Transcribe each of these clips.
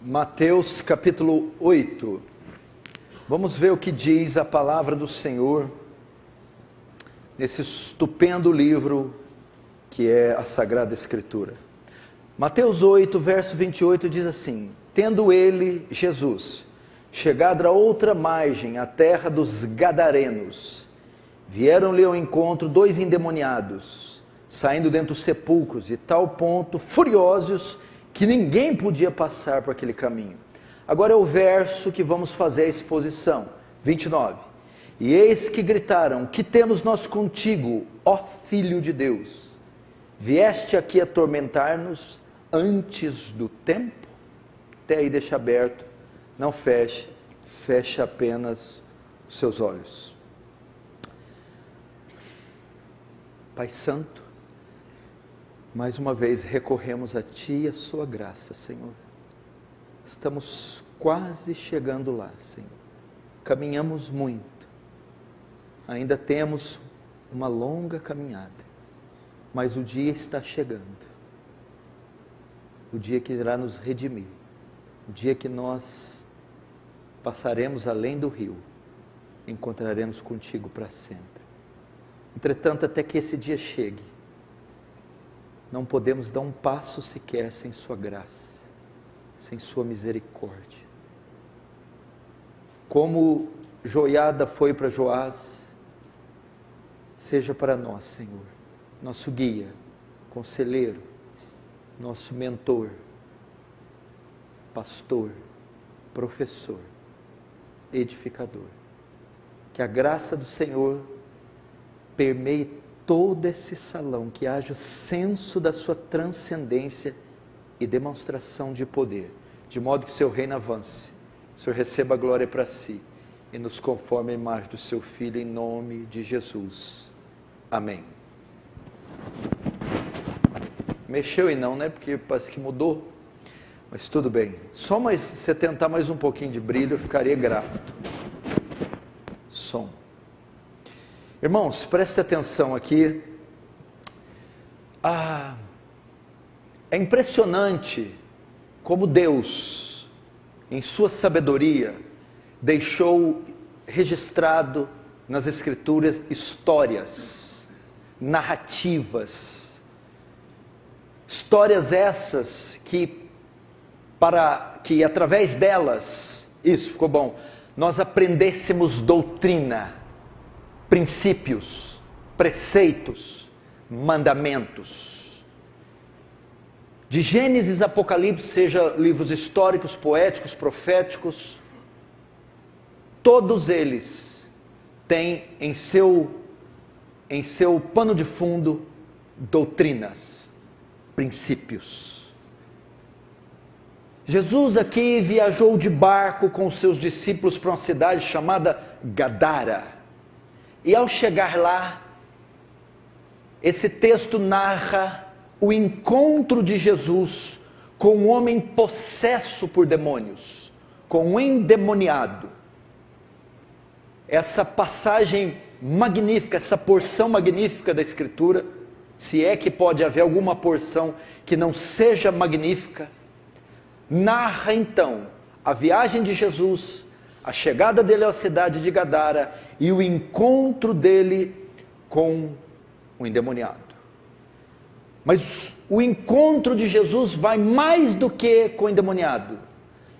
Mateus capítulo 8. Vamos ver o que diz a palavra do Senhor nesse estupendo livro que é a Sagrada Escritura. Mateus 8, verso 28 diz assim: tendo ele, Jesus, chegado a outra margem, a terra dos Gadarenos, vieram-lhe ao encontro dois endemoniados, saindo dentro dos sepulcros, de tal ponto furiosos que ninguém podia passar por aquele caminho. Agora é o verso que vamos fazer a exposição, 29. E eis que gritaram: que temos nós contigo, ó Filho de Deus? Vieste aqui atormentar-nos antes do tempo? Até aí deixa aberto, não feche, feche apenas os seus olhos. Pai Santo, mais uma vez recorremos a Ti e a Sua graça, Senhor. Estamos quase chegando lá, Senhor. Caminhamos muito. Ainda temos uma longa caminhada. Mas o dia está chegando. O dia que irá nos redimir. O dia que nós passaremos além do rio. Encontraremos contigo para sempre. Entretanto, até que esse dia chegue, não podemos dar um passo sequer sem sua graça, sem sua misericórdia. Como Joiada foi para Joás, seja para nós, Senhor, nosso guia, conselheiro, nosso mentor, pastor, professor, edificador. Que a graça do Senhor permeie todo esse salão, que haja senso da sua transcendência e demonstração de poder, de modo que seu reino avance, o Senhor receba a glória para si, e nos conforme a imagem do seu Filho, em nome de Jesus. Amém. Mexeu e não, né? Porque parece que mudou, mas tudo bem. Só mais, se você tentar mais um pouquinho de brilho, eu ficaria grato. Som. Irmãos, preste atenção aqui. É impressionante como Deus, em sua sabedoria, deixou registrado nas Escrituras histórias, narrativas. Histórias essas que através delas, isso ficou bom, nós aprendêssemos doutrina, princípios, preceitos, mandamentos. De Gênesis a Apocalipse, seja livros históricos, poéticos, proféticos, todos eles têm em seu pano de fundo doutrinas, princípios. Jesus aqui viajou de barco com os seus discípulos para uma cidade chamada Gadara. E ao chegar lá, esse texto narra o encontro de Jesus com um homem possesso por demônios, com um endemoniado. Essa passagem magnífica, essa porção magnífica da Escritura, se é que pode haver alguma porção que não seja magnífica, narra então a viagem de Jesus, a chegada dele à cidade de Gadara e o encontro dele com o endemoniado. Mas o encontro de Jesus vai mais do que com o endemoniado.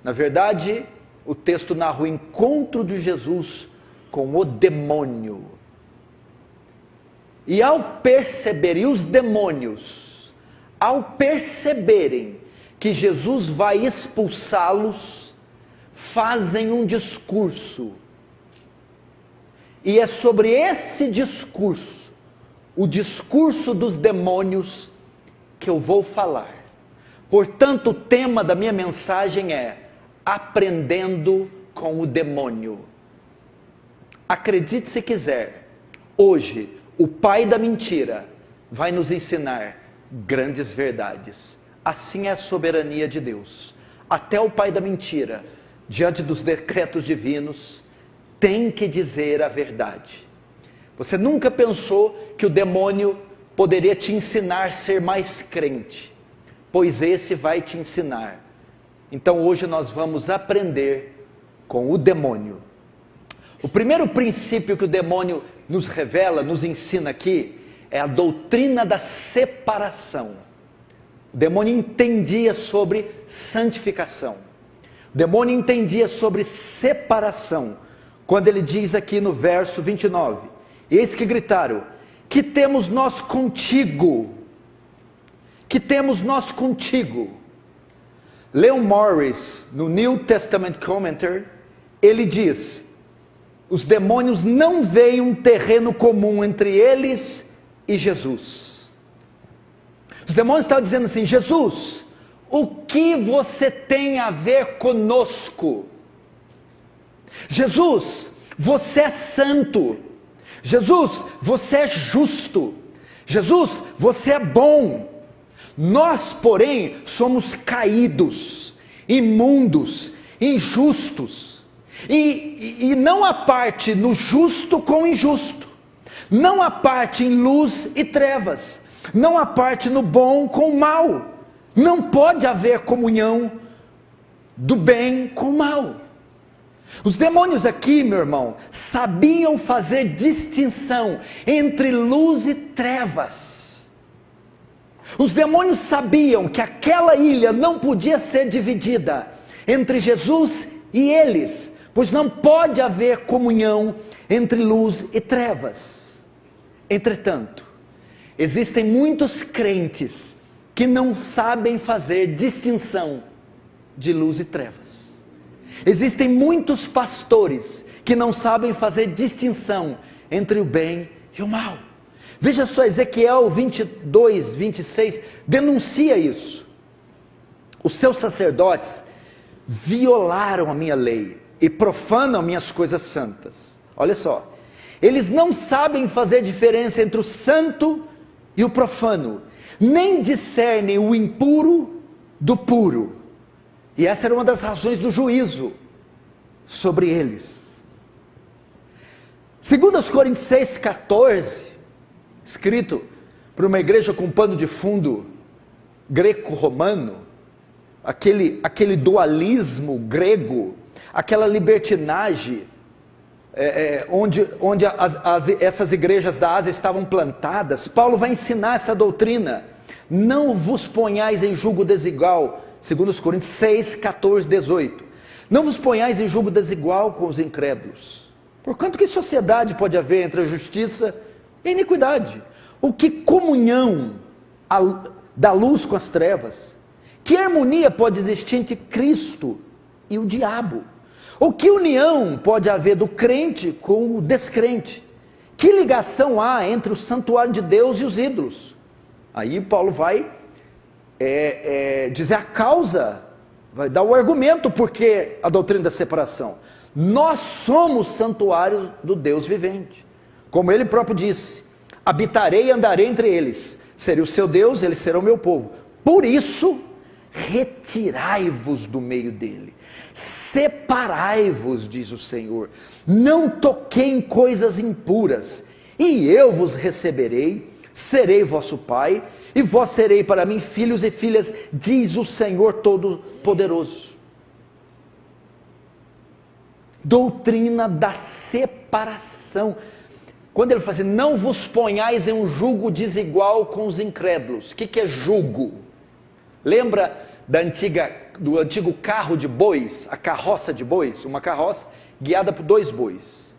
Na verdade, o texto narra o encontro de Jesus com o demônio. E ao perceber, e os demônios, ao perceberem que Jesus vai expulsá-los, fazem um discurso, e é sobre esse discurso, o discurso dos demônios, que eu vou falar. Portanto, o tema da minha mensagem é aprendendo com o demônio. Acredite se quiser, hoje o pai da mentira vai nos ensinar grandes verdades. Assim é a soberania de Deus. Até o pai da mentira, diante dos decretos divinos, tem que dizer a verdade. Você nunca pensou que o demônio poderia te ensinar a ser mais crente, pois esse vai te ensinar Então hoje nós vamos aprender com o demônio. O primeiro princípio que o demônio nos revela, nos ensina aqui, é a doutrina da separação. O demônio entendia sobre santificação. O demônio entendia sobre separação. Quando ele diz aqui no verso 29, eis que gritaram, que temos nós contigo? Que temos nós contigo? Leon Morris, no New Testament Commentary, ele diz, os demônios não veem um terreno comum entre eles e Jesus. Os demônios estavam dizendo assim, Jesus, o que você tem a ver conosco? Jesus, você é santo. Jesus, você é justo. Jesus, você é bom. Nós, porém, somos caídos, imundos, injustos. E não há parte no justo com o injusto. Não há parte em luz e trevas. Não há parte no bom com o mal. Não pode haver comunhão do bem com o mal. Os demônios aqui, meu irmão, sabiam fazer distinção entre luz e trevas. Os demônios sabiam que aquela ilha não podia ser dividida entre Jesus e eles, pois não pode haver comunhão entre luz e trevas. Entretanto, existem muitos crentes que não sabem fazer distinção de luz e trevas. Existem muitos pastores que não sabem fazer distinção entre o bem e o mal. Veja só, Ezequiel 22, 26, denuncia isso. Os seus sacerdotes violaram a minha lei e profanam minhas coisas santas. Olha só, eles não sabem fazer diferença entre o santo e o profano, nem discernem o impuro do puro. E essa era uma das razões do juízo sobre eles. 2 Coríntios 6,14, escrito para uma igreja com pano de fundo greco-romano, aquele dualismo grego, aquela libertinagem, onde essas igrejas da Ásia estavam plantadas. Paulo vai ensinar essa doutrina. Não vos ponhais em julgo desigual, 2 Coríntios 6, 14, 18. Não vos ponhais em julgo desigual com os incrédulos. Porquanto que sociedade pode haver entre a justiça e a iniquidade? Ou que comunhão da luz com as trevas? Que harmonia pode existir entre Cristo e o diabo? Ou que união pode haver do crente com o descrente? Que ligação há entre o santuário de Deus e os ídolos? Aí Paulo vai dizer a causa, vai dar o argumento porque a doutrina da separação. Nós somos santuários do Deus vivente. Como ele próprio disse, habitarei e andarei entre eles. Serei o seu Deus, eles serão o meu povo. Por isso, retirai-vos do meio dele. Separai-vos, diz o Senhor. Não toquei em coisas impuras. E eu vos receberei, serei vosso pai, e vós serei para mim filhos e filhas, diz o Senhor Todo-Poderoso. Doutrina da separação. Quando ele fala assim, não vos ponhais em um jugo desigual com os incrédulos. O que é jugo? Lembra do antigo carro de bois, a carroça de bois? Uma carroça guiada por 2 bois.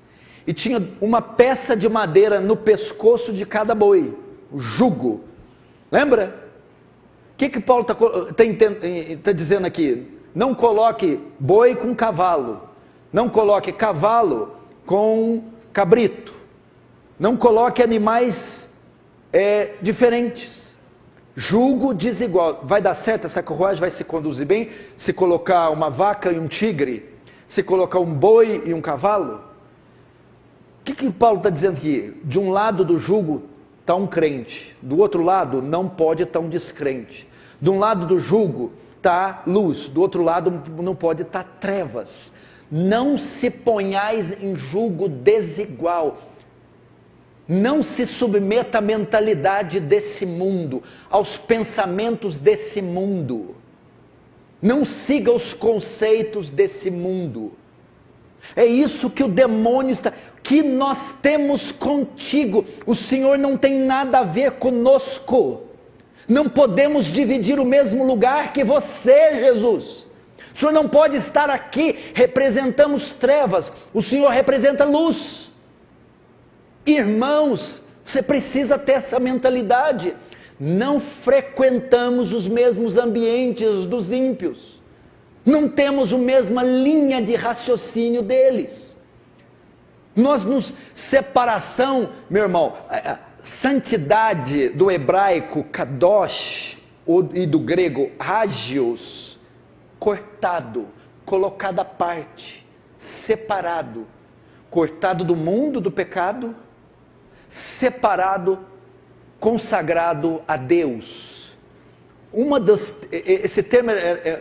E tinha uma peça de madeira no pescoço de cada boi, o jugo. Lembra? O que Paulo está dizendo aqui? Não coloque boi com cavalo. Não coloque cavalo com cabrito. Não coloque animais diferentes. Jugo desigual. Vai dar certo essa carruagem? Vai se conduzir bem? Se colocar uma vaca e um tigre? Se colocar um boi e um cavalo? O que Paulo está dizendo aqui? De um lado do jugo está um crente, do outro lado não pode estar um descrente. De um lado do jugo está luz, do outro lado não pode estar trevas. Não se ponhais em jugo desigual. Não se submeta à mentalidade desse mundo, aos pensamentos desse mundo. Não siga os conceitos desse mundo. É isso que o demônio está... Que nós temos contigo. O Senhor não tem nada a ver conosco. Não podemos dividir o mesmo lugar que você, Jesus. O Senhor não pode estar aqui. Representamos trevas. O Senhor representa luz. Irmãos, você precisa ter essa mentalidade. Não frequentamos os mesmos ambientes dos ímpios. Não temos a mesma linha de raciocínio deles. Nós nos... Separação, meu irmão, santidade do hebraico kadosh e do grego hagios, cortado, colocado à parte, separado, cortado do mundo do pecado, separado, consagrado a Deus. Esse termo,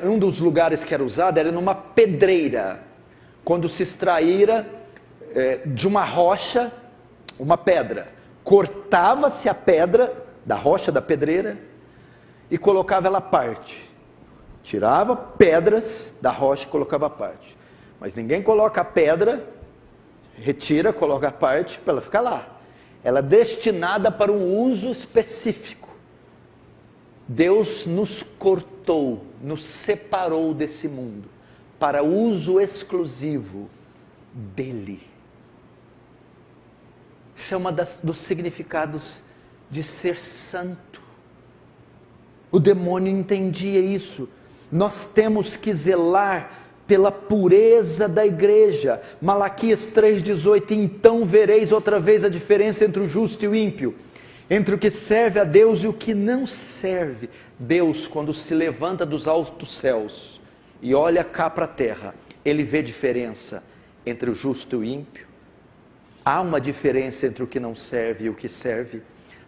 um dos lugares que era usado, era numa pedreira, quando se extraíra de uma rocha, uma pedra, cortava-se a pedra da rocha da pedreira e colocava ela à parte, tirava pedras da rocha e colocava à parte, mas ninguém coloca a pedra, retira, coloca à parte para ela ficar lá. Ela é destinada para um uso específico. Deus nos cortou, nos separou desse mundo, para uso exclusivo dele. Isso é um dos significados de ser santo. O demônio entendia isso. Nós temos que zelar pela pureza da igreja. Malaquias 3,18, então vereis outra vez a diferença entre o justo e o ímpio, entre o que serve a Deus e o que não serve. Deus, quando se levanta dos altos céus e olha cá para a terra, ele vê diferença entre o justo e o ímpio. Há uma diferença entre o que não serve e o que serve.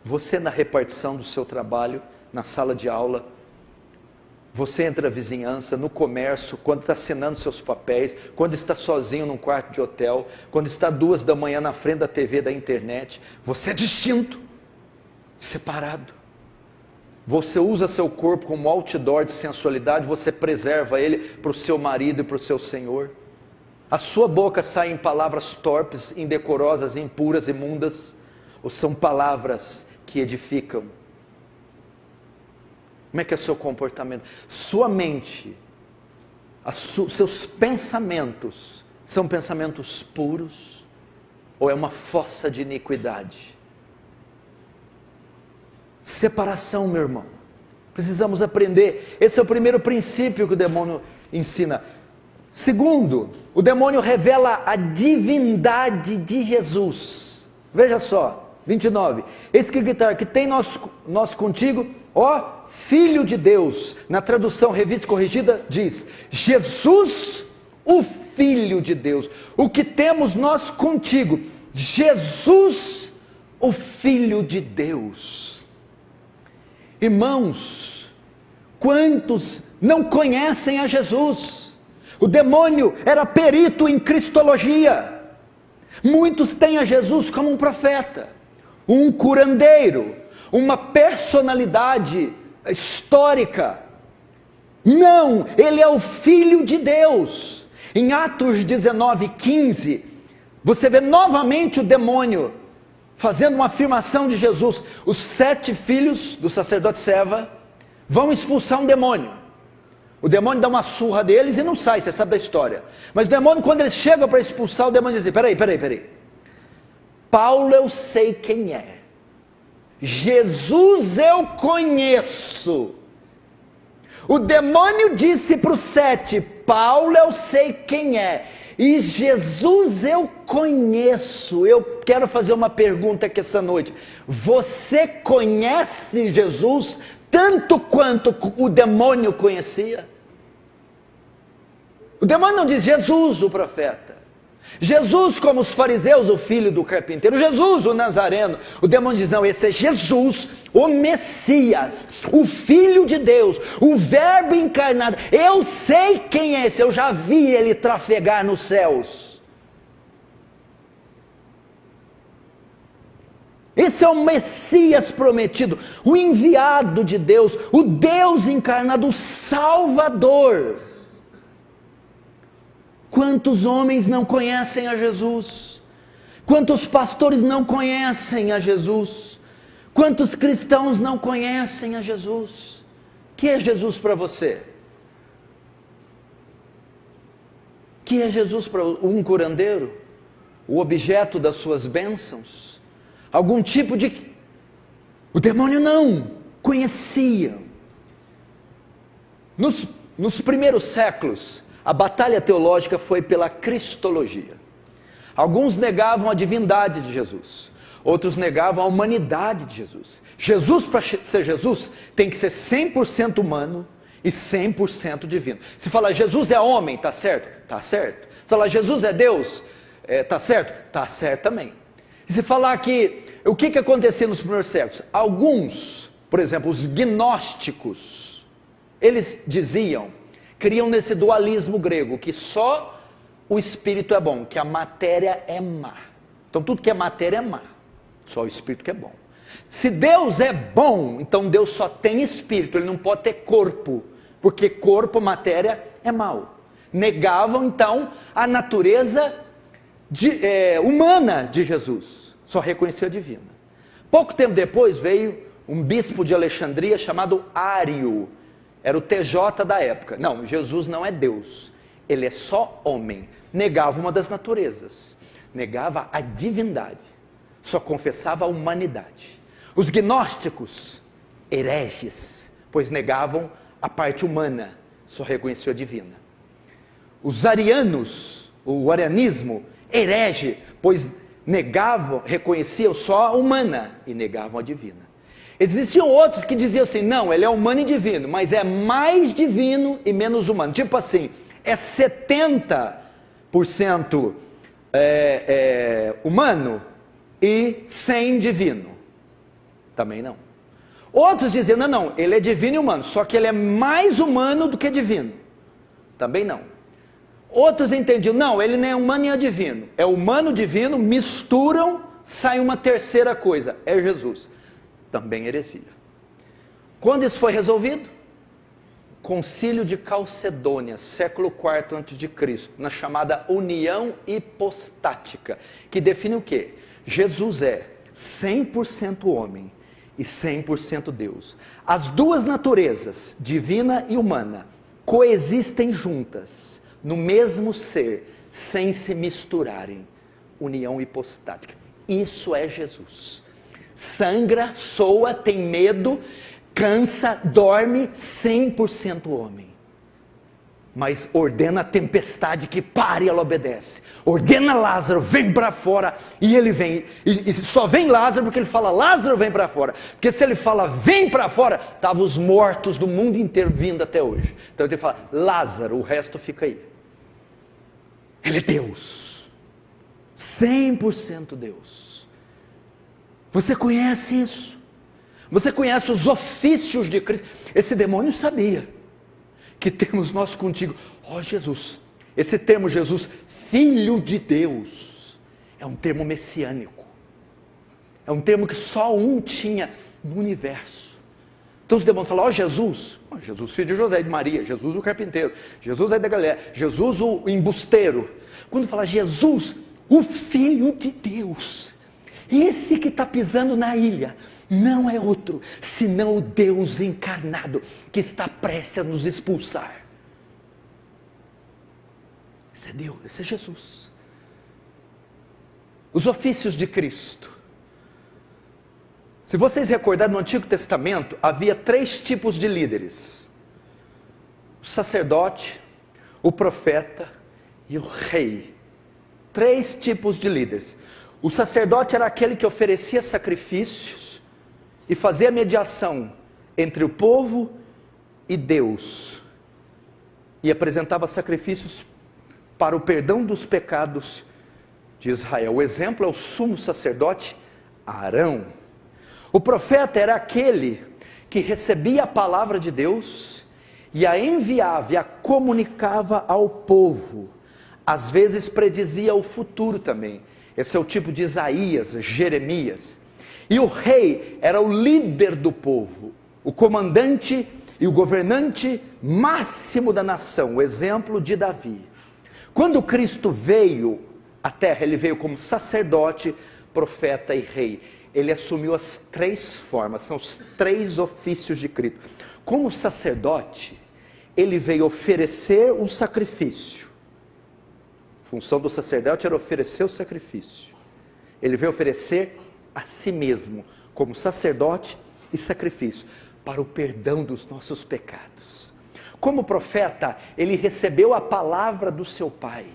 Você na repartição do seu trabalho, na sala de aula, você entra na vizinhança, no comércio, quando está assinando seus papéis, quando está sozinho num quarto de hotel, quando está 2 da manhã na frente da TV, da internet, você é distinto, separado. Você usa seu corpo como outdoor de sensualidade, você preserva ele para o seu marido e para o seu Senhor. A sua boca sai em palavras torpes, indecorosas, impuras, imundas, ou são palavras que edificam? Como é que é o seu comportamento? Sua mente, seus pensamentos, são pensamentos puros? Ou é uma fossa de iniquidade? Separação, meu irmão. Precisamos aprender. Esse é o primeiro princípio que o demônio ensina. Segundo, o demônio revela a divindade de Jesus. Veja só, 29. Eis que gritar, que tem nós contigo, ó Filho de Deus. Na tradução revista e corrigida diz, Jesus, o Filho de Deus. O que temos nós contigo? Jesus, o Filho de Deus. Irmãos, quantos não conhecem a Jesus? O demônio era perito em cristologia. Muitos têm a Jesus como um profeta, um curandeiro, uma personalidade histórica. Não, ele é o Filho de Deus. Em Atos 19:15, você vê novamente o demônio fazendo uma afirmação de Jesus. Os 7 filhos do sacerdote Seva vão expulsar um demônio. O demônio dá uma surra deles e não sai, você sabe da história. Mas o demônio, quando eles chegam para expulsar, o demônio diz assim, peraí. Paulo eu sei quem é. Jesus eu conheço. O demônio disse para os 7, Paulo eu sei quem é. E Jesus eu conheço. Eu quero fazer uma pergunta aqui essa noite. Você conhece Jesus tanto quanto o demônio conhecia? O demônio não diz Jesus o profeta, Jesus como os fariseus o filho do carpinteiro, Jesus o nazareno. O demônio diz não, esse é Jesus o Messias, o Filho de Deus, o verbo encarnado. Eu sei quem é esse, eu já vi ele trafegar nos céus. Esse é o Messias prometido, o enviado de Deus, o Deus encarnado, o Salvador. Quantos homens não conhecem a Jesus? Quantos pastores não conhecem a Jesus? Quantos cristãos não conhecem a Jesus? O que é Jesus para você? O que é Jesus para um curandeiro? O objeto das suas bênçãos? Algum tipo de... O demônio não conhecia. Nos primeiros séculos, a batalha teológica foi pela cristologia. Alguns negavam a divindade de Jesus, outros negavam a humanidade de Jesus. Jesus, para ser Jesus, tem que ser 100% humano e 100% divino. Se falar Jesus é homem, está certo? Está certo. Se falar Jesus é Deus, está certo? Está certo também. E se falar que, o que acontecia nos primeiros séculos? Alguns, por exemplo, os gnósticos, eles criam nesse dualismo grego, que só o espírito é bom, que a matéria é má. Então tudo que é matéria é má, só o espírito que é bom. Se Deus é bom, então Deus só tem espírito, ele não pode ter corpo, porque corpo, matéria, é mau. Negavam então a natureza humana de Jesus, só reconhecia a divina. Pouco tempo depois veio um bispo de Alexandria chamado Ário, era o TJ da época. Não, Jesus não é Deus, ele é só homem. Negava uma das naturezas, negava a divindade, só confessava a humanidade. Os gnósticos, hereges, pois negavam a parte humana, só reconheciam a divina. Os arianos, o arianismo, herege, pois reconheciam só a humana e negavam a divina. Existiam outros que diziam assim, não, ele é humano e divino, mas é mais divino e menos humano. Tipo assim, é 70% humano e 100% divino. Também não. Outros diziam, não, ele é divino e humano, só que ele é mais humano do que divino. Também não. Outros entendiam, não, ele nem é humano nem é divino. É humano e divino, misturam, sai uma terceira coisa, é Jesus. Também heresia. Quando isso foi resolvido? Concílio de Calcedônia, século IV a.C., na chamada união hipostática, que define o quê? Jesus é 100% homem e 100% Deus. As duas naturezas, divina e humana, coexistem juntas, no mesmo ser, sem se misturarem. União hipostática. Isso é Jesus. Sangra, soa, tem medo, cansa, dorme, 100% homem. Mas ordena a tempestade que pare e ela obedece. Ordena Lázaro, vem para fora, e ele vem. E só vem Lázaro porque ele fala, Lázaro vem para fora. Porque se ele fala, vem para fora, estavam os mortos do mundo inteiro vindo até hoje. Então ele fala, Lázaro, o resto fica aí. Ele é Deus. 100% Deus. Você conhece isso? Você conhece os ofícios de Cristo? Esse demônio sabia que temos nós contigo. Ó Jesus, esse termo Jesus, Filho de Deus, é um termo messiânico. É um termo que só um tinha no universo. Então os demônios falam, ó Jesus, filho de José e de Maria, Jesus o carpinteiro, Jesus aí da Galileia, Jesus o embusteiro. Quando fala Jesus, o Filho de Deus, esse que está pisando na ilha, não é outro, senão o Deus encarnado, que está prestes a nos expulsar. Esse é Deus, esse é Jesus. Os ofícios de Cristo. Se vocês recordarem, no Antigo Testamento, havia 3 tipos de líderes. O sacerdote, o profeta e o rei. 3 tipos de líderes. O sacerdote era aquele que oferecia sacrifícios e fazia mediação entre o povo e Deus. E apresentava sacrifícios para o perdão dos pecados de Israel. O exemplo é o sumo sacerdote Arão. O profeta era aquele que recebia a palavra de Deus e a enviava e a comunicava ao povo. Às vezes predizia o futuro também. Esse é o tipo de Isaías, Jeremias. E o rei era o líder do povo, o comandante e o governante máximo da nação, o exemplo de Davi. Quando Cristo veio à terra, ele veio como sacerdote, profeta e rei. Ele assumiu as 3 formas, são os 3 ofícios de Cristo. Como sacerdote, ele veio oferecer um sacrifício. A função do sacerdote era oferecer o sacrifício. Ele veio oferecer a si mesmo, como sacerdote e sacrifício, para o perdão dos nossos pecados. Como profeta, ele recebeu a palavra do seu Pai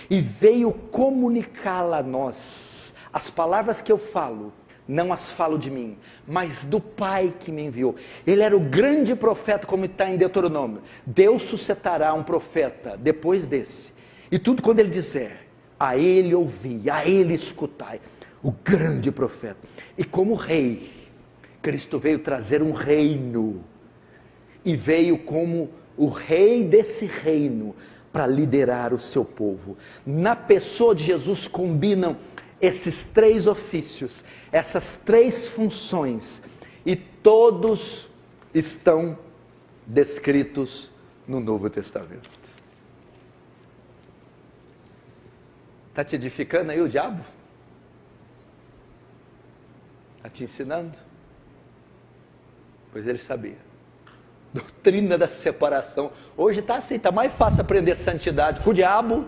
e veio comunicá-la a nós. As palavras que eu falo, não as falo de mim, mas do Pai que me enviou. Ele era o grande profeta, como está em Deuteronômio. Deus suscitará um profeta depois desse, e tudo quando ele disser, a ele ouvi, a ele escutai. O grande profeta. E como rei, Cristo veio trazer um reino, e veio como o rei desse reino, para liderar o seu povo. Na pessoa de Jesus combinam esses 3 ofícios, essas 3 funções, e todos estão descritos no Novo Testamento. Está te edificando aí o diabo? Está te ensinando? Pois ele sabia. Doutrina da separação. Hoje está assim, está mais fácil aprender santidade com o diabo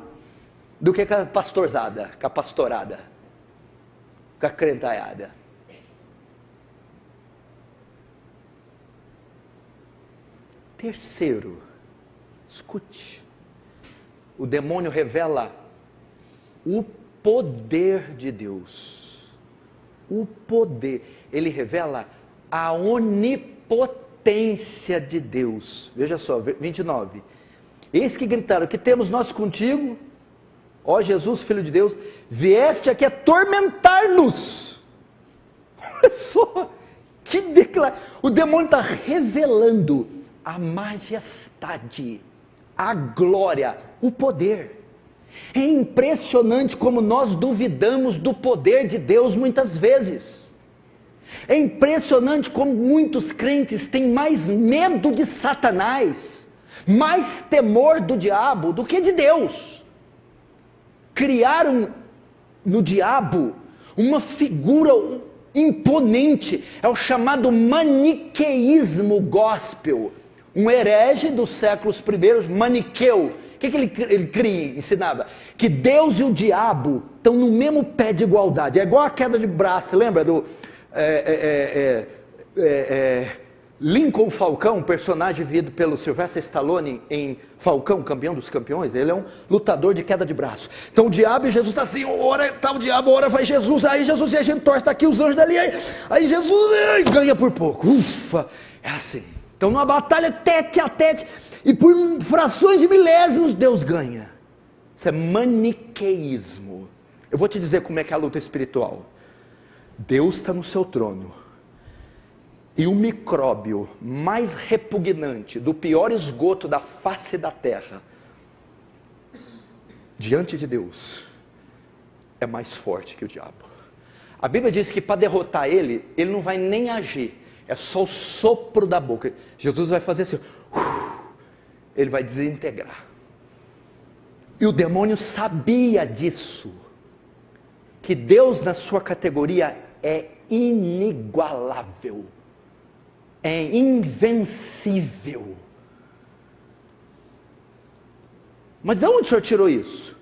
do que com a pastorzada, com a pastorada, com a crentaiada. Terceiro, escute, o demônio revela o poder de Deus. O poder, ele revela a onipotência de Deus. Veja só, 29. Eis que gritaram, que temos nós contigo, ó Jesus, Filho de Deus, vieste aqui atormentar-nos. Olha só, que declaração. O demônio está revelando a majestade, a glória, o poder. É impressionante como nós duvidamos do poder de Deus muitas vezes. É impressionante como muitos crentes têm mais medo de Satanás, mais temor do diabo do que de Deus. Criaram no diabo uma figura imponente, é o chamado maniqueísmo gospel. Um herege dos séculos primeiros, maniqueu. O que ele ensinava? Que Deus e o diabo estão no mesmo pé de igualdade. É igual a queda de braço, lembra do Lincoln Falcão, personagem vivido pelo Sylvester Stallone em Falcão, campeão dos campeões. Ele é um lutador de queda de braço. Então o diabo e Jesus está assim, ora está o diabo, ora vai Jesus, aí Jesus e a gente torce, está aqui os anjos dali, aí Jesus ganha por pouco. Ufa, é assim. Então numa batalha tete a tete, e por frações de milésimos Deus ganha. Isso é maniqueísmo. Eu vou te dizer como é que é a luta espiritual. Deus está no seu trono, e o micróbio mais repugnante, do pior esgoto da face da terra, diante de Deus, é mais forte que o diabo. A Bíblia diz que para derrotar ele, ele não vai nem agir, é só o sopro da boca. Jesus vai fazer assim, ele vai desintegrar. E o demônio sabia disso, que Deus na sua categoria é inigualável, é invencível. Mas de onde o Senhor tirou isso?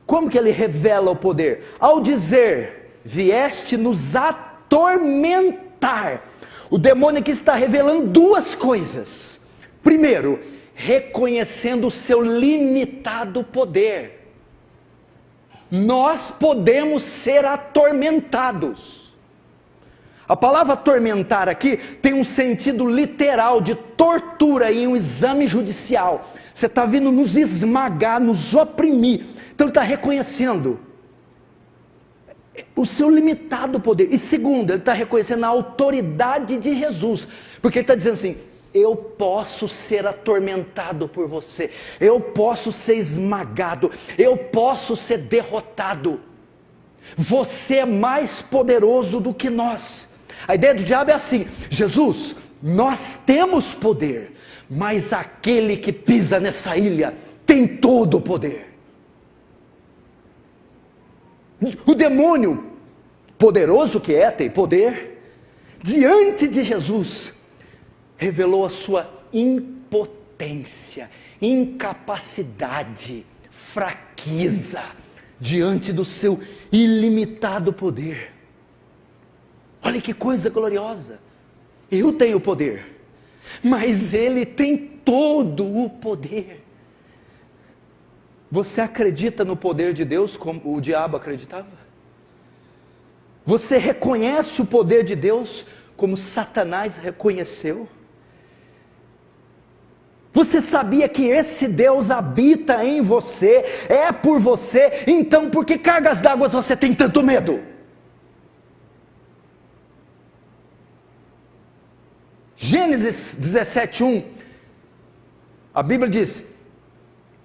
Como que ele revela o poder? Ao dizer, vieste nos atormentar. O demônio aqui está revelando 2 coisas. Primeiro, reconhecendo o seu limitado poder. Nós podemos ser atormentados. A palavra atormentar aqui tem um sentido literal de tortura em um exame judicial. Você está vindo nos esmagar, nos oprimir. Então ele está reconhecendo o seu limitado poder. E segundo, ele está reconhecendo a autoridade de Jesus. Porque ele está dizendo assim, eu posso ser atormentado por você, eu posso ser esmagado, eu posso ser derrotado. Você é mais poderoso do que nós. A ideia do diabo é assim: Jesus, nós temos poder, mas aquele que pisa nessa ilha tem todo o poder. O demônio, poderoso que é, tem poder, diante de Jesus, revelou a sua impotência, incapacidade, fraqueza, diante do seu ilimitado poder. Olha que coisa gloriosa. Eu tenho poder, mas ele tem todo o poder. Você acredita no poder de Deus como o diabo acreditava? Você reconhece o poder de Deus como Satanás reconheceu? Você sabia que esse Deus habita em você, é por você, então por que cargas d'água você tem tanto medo? Gênesis 17:1, a Bíblia diz: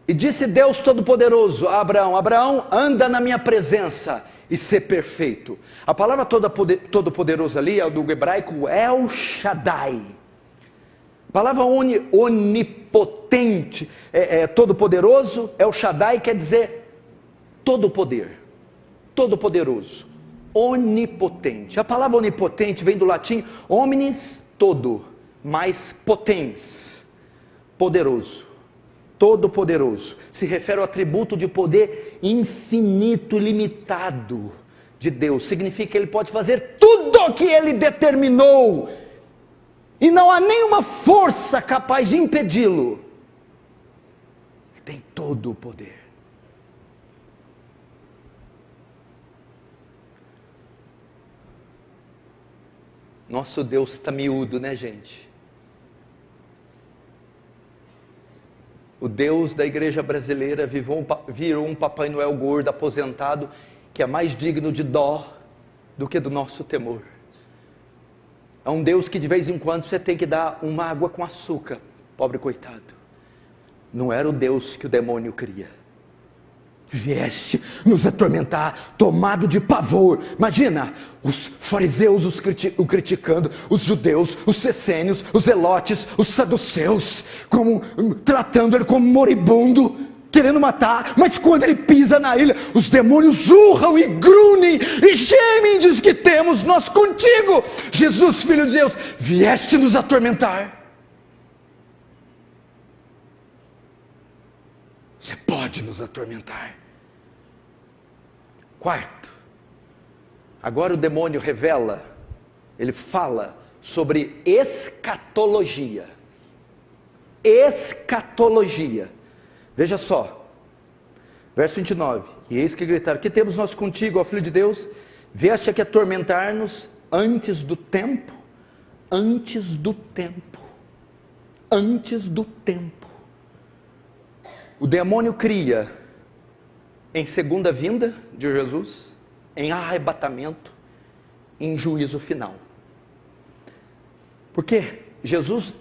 e disse Deus Todo-Poderoso a Abraão: Abraão, anda na minha presença e ser perfeito. A palavra Todo-Poderoso ali é do hebraico El Shaddai. A palavra onipotente, todo-poderoso, El Shaddai quer dizer todo poder, todo-poderoso, onipotente. A palavra onipotente vem do latim omnis, todo, mais potens, poderoso, todo-poderoso. Se refere ao atributo de poder infinito, ilimitado de Deus. Significa que Ele pode fazer tudo o que Ele determinou, e não há nenhuma força capaz de impedi-lo. Ele tem todo o poder. Nosso Deus está miúdo, né, gente? O Deus da igreja brasileira virou um Papai Noel gordo, aposentado, que é mais digno de dó do que do nosso temor. É um Deus que de vez em quando você tem que dar uma água com açúcar, pobre coitado. Não era o Deus que o demônio cria. Vieste nos atormentar, tomado de pavor. Imagina, os fariseus o criticando, os judeus, os essênios, os zelotes, os saduceus, tratando ele como moribundo, querendo matar. Mas quando ele pisa na ilha, os demônios urram e grunhem e gemem, diz que temos nós contigo, Jesus, Filho de Deus, vieste nos atormentar. Você pode nos atormentar. Quarto, agora o demônio revela, ele fala sobre escatologia. Escatologia. Veja só, verso 29. E eis que gritaram: que temos nós contigo, ó Filho de Deus? Vieste aqui atormentar-nos antes do tempo? Antes do tempo. Antes do tempo. O demônio cria em segunda vinda de Jesus, em arrebatamento, em juízo final. Porque Jesus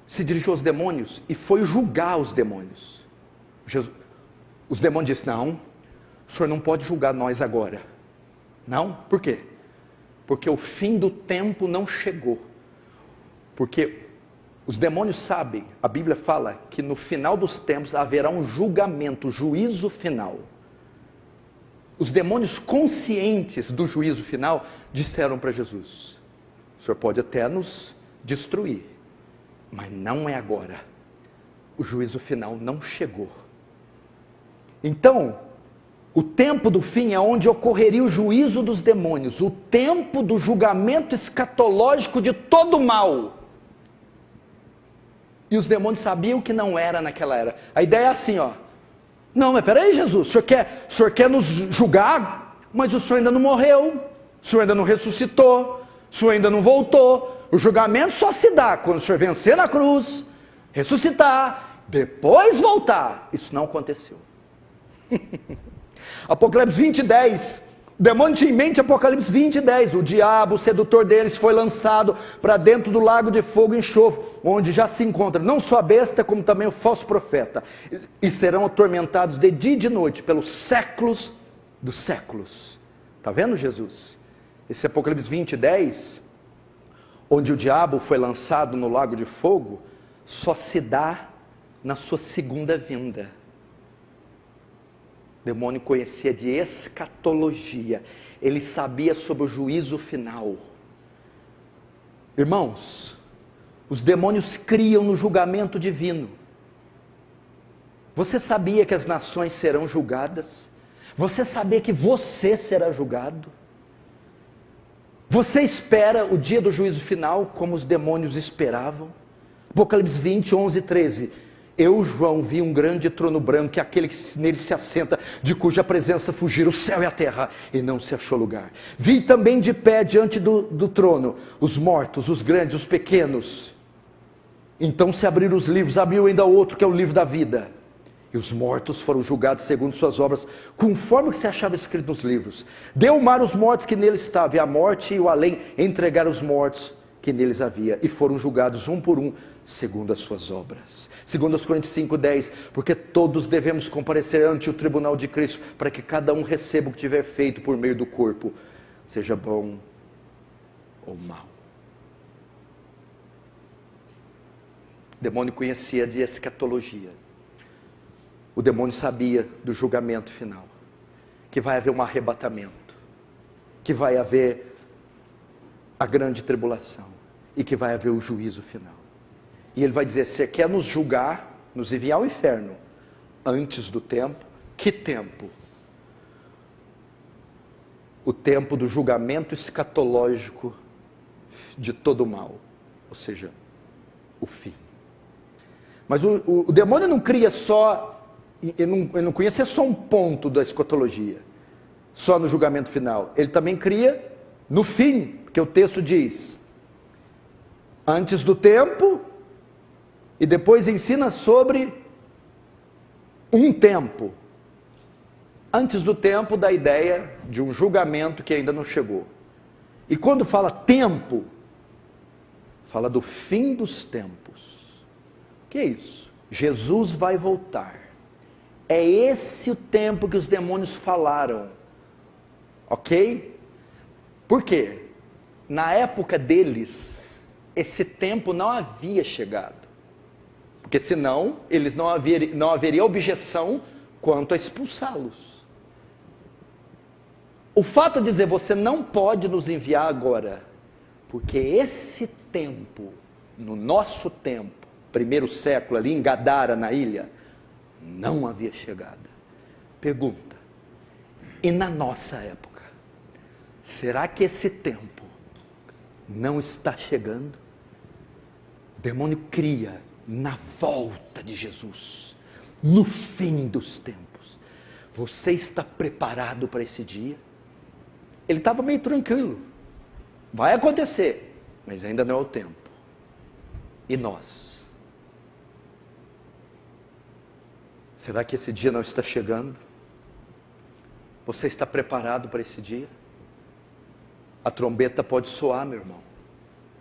se dirigiu aos demônios e foi julgar os demônios. Os demônios disseram: não, o senhor não pode julgar nós agora. Não, por quê? Porque o fim do tempo não chegou. Porque os demônios sabem, a Bíblia fala que no final dos tempos haverá um julgamento, juízo final. Os demônios, conscientes do juízo final, disseram para Jesus: o senhor pode até nos destruir, mas não é agora. O juízo final não chegou. Então, o tempo do fim é onde ocorreria o juízo dos demônios, o tempo do julgamento escatológico de todo o mal. E os demônios sabiam que não era naquela era. A ideia é assim, ó: não, mas peraí, Jesus, o senhor quer nos julgar, mas o senhor ainda não morreu, o senhor ainda não ressuscitou, o senhor ainda não voltou. O julgamento só se dá quando o senhor vencer na cruz, ressuscitar, depois voltar. Isso não aconteceu. Apocalipse 20:10. O demônio tinha em mente Apocalipse 20:10. O diabo, o sedutor deles, foi lançado para dentro do lago de fogo e enxofre, onde já se encontra não só a besta, como também o falso profeta, e serão atormentados de dia e de noite pelos séculos dos séculos. Está vendo, Jesus? Esse Apocalipse 20, 10, onde o diabo foi lançado no lago de fogo, só se dá na sua segunda vinda. O demônio conhecia de escatologia, ele sabia sobre o juízo final. Irmãos, os demônios criam no julgamento divino. Você sabia que as nações serão julgadas? Você sabia que você será julgado? Você espera o dia do juízo final como os demônios esperavam? Apocalipse 20, 11 e 13. Eu, João, vi um grande trono branco, e aquele que nele se assenta, de cuja presença fugiram o céu e a terra, e não se achou lugar. Vi também de pé diante do trono, os mortos, os grandes, os pequenos. Então se abriram os livros, abriu ainda outro, que é o livro da vida. E os mortos foram julgados segundo suas obras, conforme o que se achava escrito nos livros. Deu o mar os mortos que nele estavam, e a morte e o além entregaram os mortos que neles havia, e foram julgados um por um, segundo as suas obras. Segundo os Coríntios 5:10, porque todos devemos comparecer ante o tribunal de Cristo, para que cada um receba o que tiver feito por meio do corpo, seja bom ou mau. O demônio conhecia de escatologia. O demônio sabia do julgamento final, que vai haver um arrebatamento, que vai haver a grande tribulação, e que vai haver o juízo final. E ele vai dizer: você quer nos julgar, nos enviar ao inferno, antes do tempo? Que tempo? O tempo do julgamento escatológico de todo o mal, ou seja, o fim. Mas o demônio não cria só, ele não conhecia só um ponto da escatologia, só no julgamento final. Ele também cria no fim, porque o texto diz, antes do tempo, e depois ensina sobre um tempo. Antes do tempo, dá a ideia de um julgamento que ainda não chegou. E quando fala tempo, fala do fim dos tempos. O que é isso? Jesus vai voltar. É esse o tempo que os demônios falaram. Ok? Por quê? Na época deles, esse tempo não havia chegado. Porque senão, eles não haveria objeção quanto a expulsá-los. O fato de dizer, você não pode nos enviar agora, porque esse tempo, no nosso tempo, primeiro século ali em Gadara, na ilha, não havia chegado. Pergunta, e na nossa época, será que esse tempo não está chegando? O demônio cria na volta de Jesus, no fim dos tempos. Você está preparado para esse dia? Ele estava meio tranquilo. Vai acontecer, mas ainda não é o tempo. E nós? Será que esse dia não está chegando? Você está preparado para esse dia? A trombeta pode soar, meu irmão.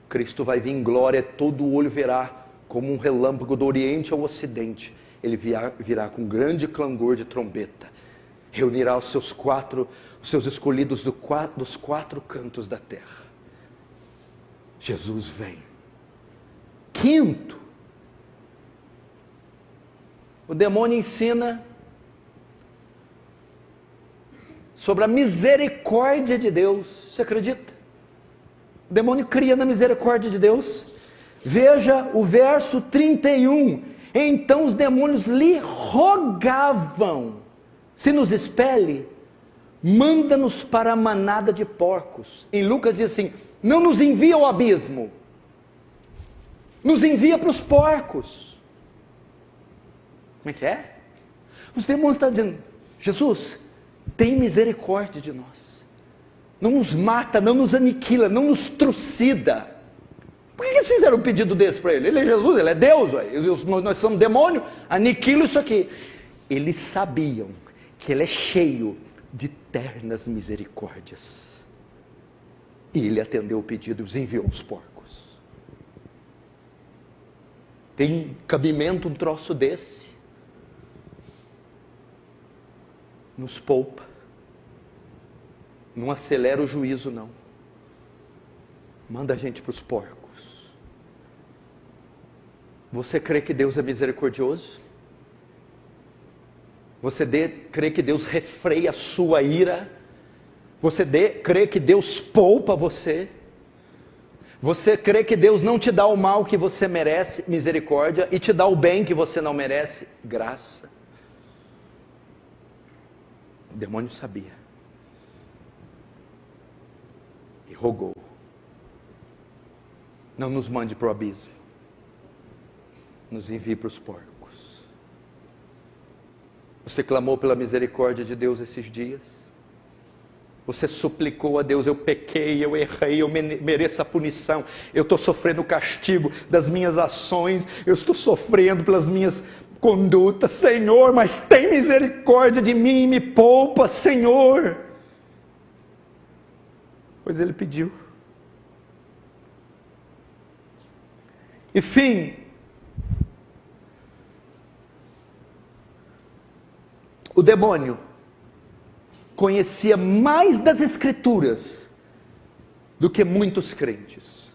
Cristo vai vir em glória, todo o olho verá, como um relâmpago do oriente ao ocidente. Ele virá com grande clangor de trombeta. Reunirá os seus escolhidos dos quatro cantos da terra. Jesus vem. Quinto, o demônio ensina sobre a misericórdia de Deus. Você acredita? O demônio cria na misericórdia de Deus. Veja o verso 31. Então os demônios lhe rogavam: se nos expele, manda-nos para a manada de porcos. Em Lucas diz assim: não nos envia ao abismo, nos envia para os porcos. Como é que é? Os demônios estão dizendo: Jesus, tem misericórdia de nós, não nos mata, não nos aniquila, não nos trucida. Por que eles fizeram um pedido desse para ele? Ele é Jesus, ele é Deus, nós somos demônio, aniquila isso aqui. Eles sabiam que ele é cheio de ternas misericórdias, e ele atendeu o pedido e os enviou aos porcos. Tem cabimento um troço desse? não acelera o juízo não. Manda a gente para os porcos. Você crê que Deus é misericordioso? Você crê que Deus refreia a sua ira? Você crê que Deus poupa você? Você crê que Deus não te dá o mal que você merece, misericórdia, e te dá o bem que você não merece, graça? O demônio sabia. E rogou. Não nos mande para o abismo. Nos envie para os porcos. Você clamou pela misericórdia de Deus esses dias? Você suplicou a Deus: eu pequei, eu errei, eu mereço a punição, eu estou sofrendo o castigo das minhas ações, eu estou sofrendo pelas minhas condutas, Senhor, mas tem misericórdia de mim e me poupa, Senhor. Pois ele pediu. Enfim, o demônio conhecia mais das Escrituras do que muitos crentes.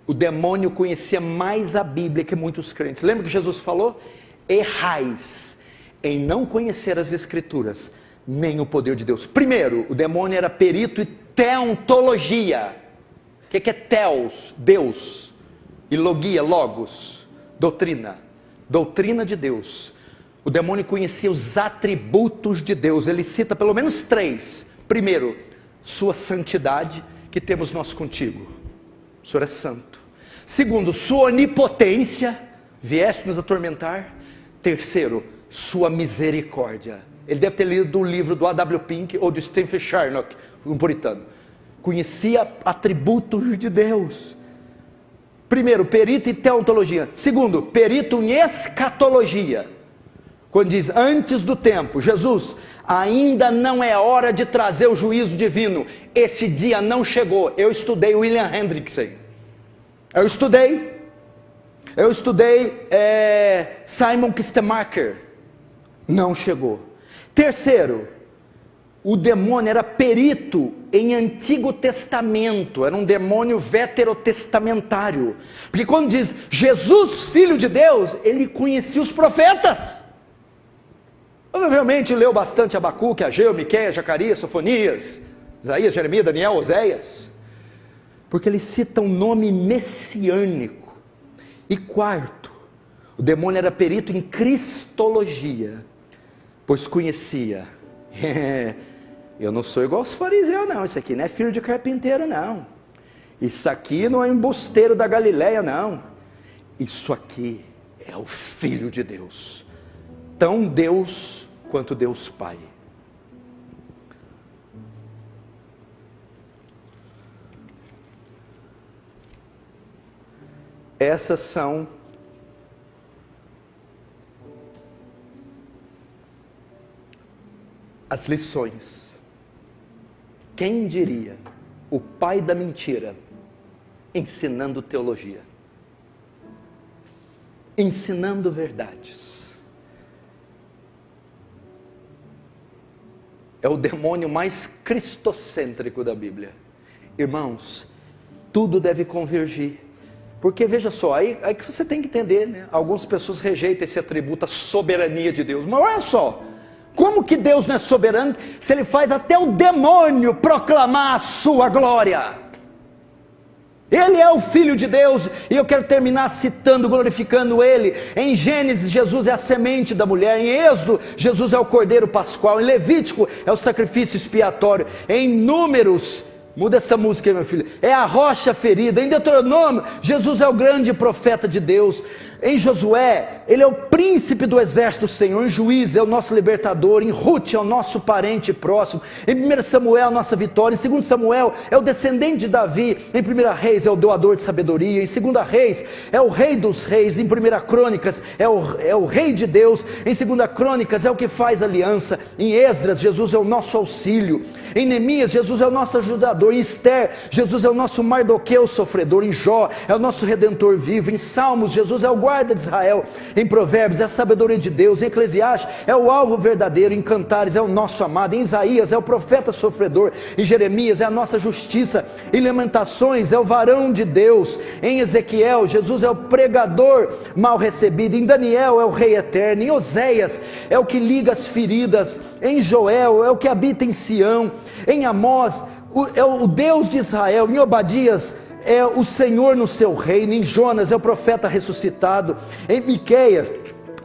O demônio conhecia mais a Bíblia que muitos crentes. Lembra que Jesus falou? Errais em não conhecer as Escrituras, nem o poder de Deus. Primeiro, o demônio era perito em teontologia. O que é teos? Deus. E logia, logos, doutrina. Doutrina de Deus. O demônio conhecia os atributos de Deus. Ele cita pelo menos 3. Primeiro, sua santidade, que temos nós contigo. O Senhor é santo. Segundo, sua onipotência, vieste nos atormentar. Terceiro, sua misericórdia. Ele deve ter lido o livro do A.W. Pink ou de Stephen Charnock, um puritano. Conhecia atributos de Deus. Primeiro, perito em teontologia. Segundo, perito em escatologia. Quando diz antes do tempo, Jesus, ainda não é hora de trazer o juízo divino. Esse dia não chegou. Eu estudei William Hendrickson. Eu estudei Simon Kistemaker. Não chegou. Terceiro, o demônio era perito em Antigo Testamento, era um demônio veterotestamentário, porque quando diz Jesus, Filho de Deus, ele conhecia os profetas, provavelmente leu bastante Abacuque, Ageu, Miqueias, Zacarias, Sofonias, Isaías, Jeremias, Daniel, Oséias, porque ele cita um nome messiânico. E quarto, o demônio era perito em cristologia, pois conhecia, eu não sou igual aos fariseus não, isso aqui não é filho de carpinteiro não, isso aqui não é embusteiro da Galileia não, isso aqui é o Filho de Deus, tão Deus quanto Deus Pai. Essas são as lições. Quem diria? O pai da mentira ensinando teologia, ensinando verdades. É o demônio mais cristocêntrico da Bíblia. Irmãos, tudo deve convergir. Porque veja só, aí que você tem que entender, né? Algumas pessoas rejeitam esse atributo, a soberania de Deus. Mas olha só, como que Deus não é soberano se Ele faz até o demônio proclamar a sua glória? Ele é o Filho de Deus, e eu quero terminar citando, glorificando Ele. Em Gênesis, Jesus é a semente da mulher. Em Êxodo, Jesus é o Cordeiro Pascual. Em Levítico, é o sacrifício expiatório. Em Números, muda essa música aí, meu filho, é a rocha ferida. Em Deuteronômio, Jesus é o grande profeta de Deus. Em Josué, ele é o príncipe do exército do Senhor. Em Juízes, é o nosso libertador. Em Ruth, é o nosso parente próximo. Em 1 Samuel, a nossa vitória. Em 2 Samuel, é o descendente de Davi. Em 1 Reis, é o doador de sabedoria. Em 2 Reis, é o rei dos reis. Em 1 Crônicas, é o rei de Deus. Em 2 Crônicas, é o que faz aliança. Em Esdras, Jesus é o nosso auxílio. Em Neemias, Jesus é o nosso ajudador. Em Esther, Jesus é o nosso Mardoqueu sofredor. Em Jó, é o nosso redentor vivo. Em Salmos, Jesus é o guarda de Israel. Em Provérbios é a sabedoria de Deus, em Eclesiastes é o alvo verdadeiro, em Cantares é o nosso amado, em Isaías é o profeta sofredor, em Jeremias é a nossa justiça, em Lamentações é o varão de Deus, em Ezequiel Jesus é o pregador mal recebido, em Daniel é o rei eterno, em Oséias é o que liga as feridas, em Joel é o que habita em Sião, em Amós é o Deus de Israel, em Obadias é o Senhor no seu reino, em Jonas é o profeta ressuscitado, em Miqueias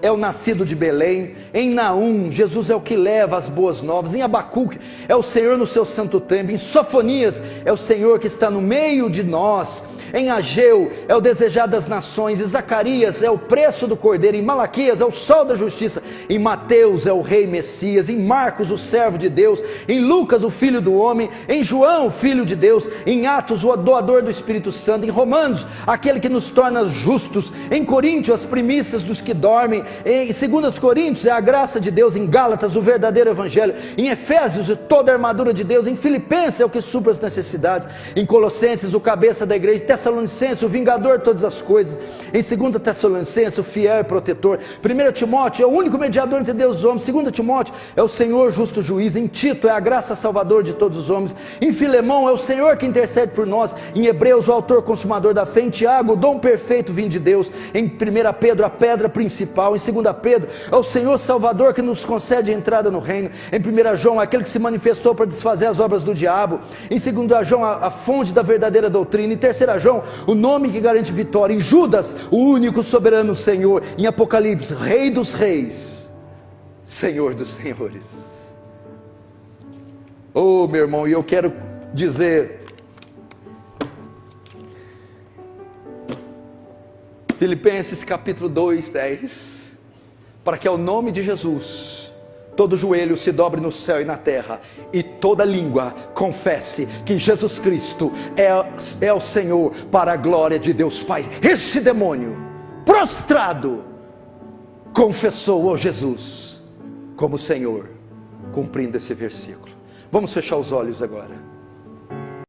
é o nascido de Belém, em Naum, Jesus é o que leva as boas novas, em Abacuque é o Senhor no seu santo templo, em Sofonias é o Senhor que está no meio de nós, em Ageu é o desejado das nações, em Zacarias é o preço do cordeiro, em Malaquias é o sol da justiça, em Mateus é o rei Messias, em Marcos o servo de Deus, em Lucas o filho do homem, em João o filho de Deus, em Atos o doador do Espírito Santo, em Romanos aquele que nos torna justos, em Coríntios as primícias dos que dormem, em 2 Coríntios é a graça de Deus, em Gálatas o verdadeiro evangelho, em Efésios toda a armadura de Deus, em Filipenses é o que supra as necessidades, em Colossenses o cabeça da igreja, Tessalonicenses o vingador de todas as coisas, em 2 Tessalonicenses o fiel e protetor, 1 Timóteo é o único mediador entre Deus e os homens, 2 Timóteo é o Senhor justo juiz, em Tito é a graça salvador de todos os homens, em Filemão é o Senhor que intercede por nós, em Hebreus o autor consumador da fé, em Tiago o dom perfeito vindo de Deus, em 1 Pedro a pedra principal, em 2 Pedro é o Senhor Salvador que nos concede a entrada no reino, em 1 João aquele que se manifestou para desfazer as obras do diabo, em 2 João a fonte da verdadeira doutrina, em 3 João o nome que garante vitória, em Judas o único soberano Senhor, em Apocalipse Rei dos reis, Senhor dos senhores. Oh meu irmão, e eu quero dizer, Filipenses capítulo 2, 10, para que ao nome de Jesus todo joelho se dobre no céu e na terra, e toda língua confesse que Jesus Cristo é o Senhor, para a glória de Deus Pai. Este demônio, prostrado, confessou ao Jesus como Senhor, cumprindo esse versículo. Vamos fechar os olhos agora.